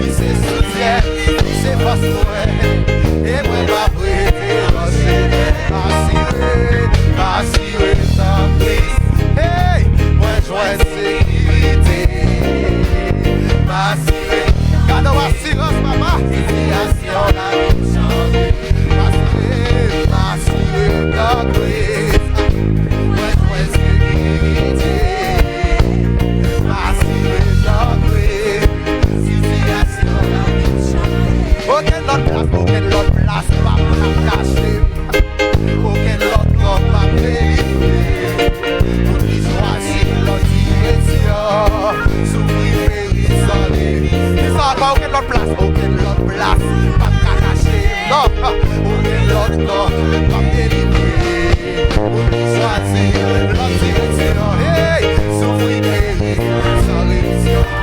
Qui c'est soutien, qui c'est force mwen. Et mwen pa prete lâche. Masirem dans Kris. Hey, mwen jwen sécurité. Masirem, gade asirans mama. Situation la vie changé. Masirem dans Kris. Mwen jwen sécurité. Masirem dans Kris. Situation la vie changé. Aucun l'autre place, pas pour cacher. Aucun l'autre va délivrer. Pour qui choisit l'autre direction. S'ouvrir et isoler. Ça va aucun l'autre place, pas cacher. Non, aucun l'autre va délivrer. Pour qui choisit l'autre direction. Hey, s'ouvrir et isoler.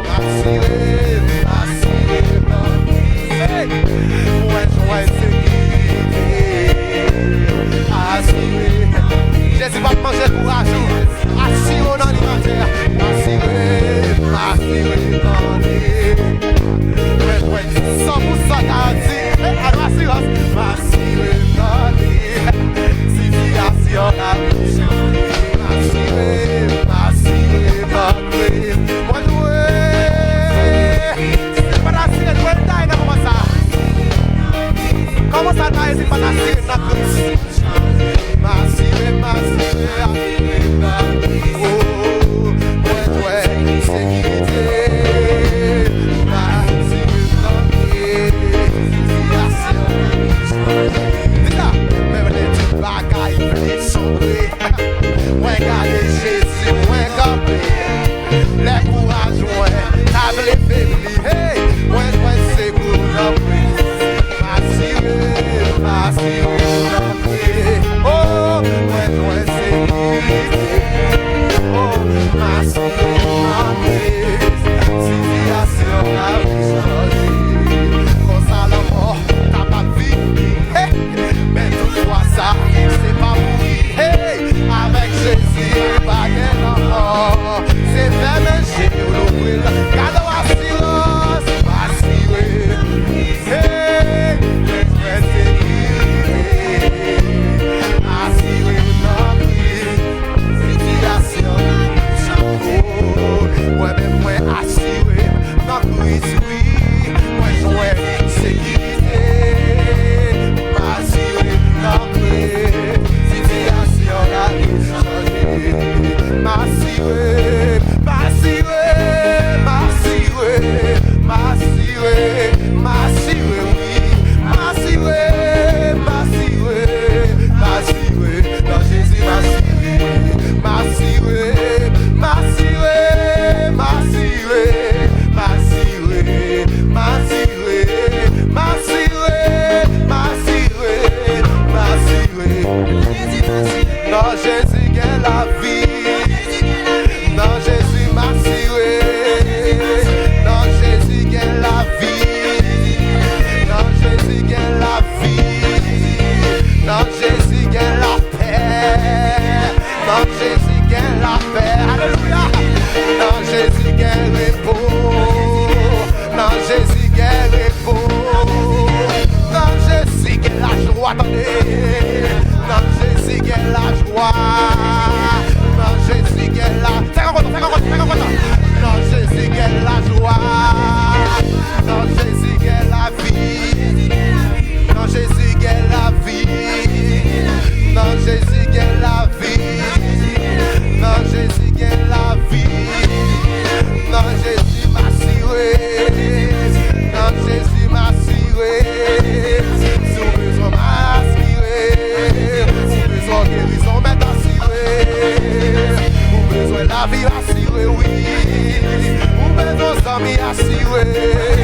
Masirem, hey, mwen jwen sécurité. Jésus va manger courage. Assurons dans l'alimentaire. Masirem dans Kris. Mwen jwen 100% garanti. Assurance. Masirem dans Kris. Situation la vie changé. Masirem dans Kris. Mwen jwen. C'est pas la sienne, mwen taille dans comment ça. Comment ça taille, c'est pas la sienne dans Kris. Masirem dans Kris. Oh, mwen jwen sécurité. Masirem dans Kris. Dis-la, même les petits bagailles vle sombrer. Mwen gade Jésus, mwen campé. Les courage, mwen table faibli. Hey, mwen jwen secours dans Kris. Masirem dans Kris. Oh, mwen jwen sécurité. Oh, Masirem dans Kris. Situation la vie changé. Comme ça la mort, t'as pas vécu. Hey, mais toutefois ça, c'est pas mourir. Hey, avec Jésus, pas gain la mort. C'est même un génie, l'ouvrir. Gade assurance, Masirem. Hey, mwen jwen sécurité. Masirem dans Kris. Situation changé. Mwen assuré dans Kris, oui. Mwen jwen sécurité. Masirem dans Kris. Situation la vie changé. Masirem, Masirem, Masirem, Masirem, oui. Masirem, dans Jésus, Masirem, Masirem, Masirem, Masirem, Masirem, Masirem, dans Jésus, qu'est la vie. Dans Jésus, Masirem. Dans Jésus, qu'est la vie. Dans Jésus, qu'est la vie. Dans Jésus, qu'est la paix. Dans Jésus, qu'est la paix. Alléluia. Dans Jésus, qu'est repos. Dans Jésus, qu'est repos. Dans Jésus, qu'est la joie. Attendez. Dans Jésus, qu'est la joie. Dans Jésus, qu'est la... Fais un content. Dans Jésus, qu'est la joie. Dans Jésus, qu'est la vie. Dans Jésus, qu'est la vie. Dans Jésus, qu'est la vie. Dans Jésus, qu'est la vie. Dans Jésus, Masirem. Dans Jésus, Masirem. Sous besoin Masirem. Sous besoin guérison, mais assuré. Ou besoin la vie assurée, oui. Ou besoin d'amis assurés.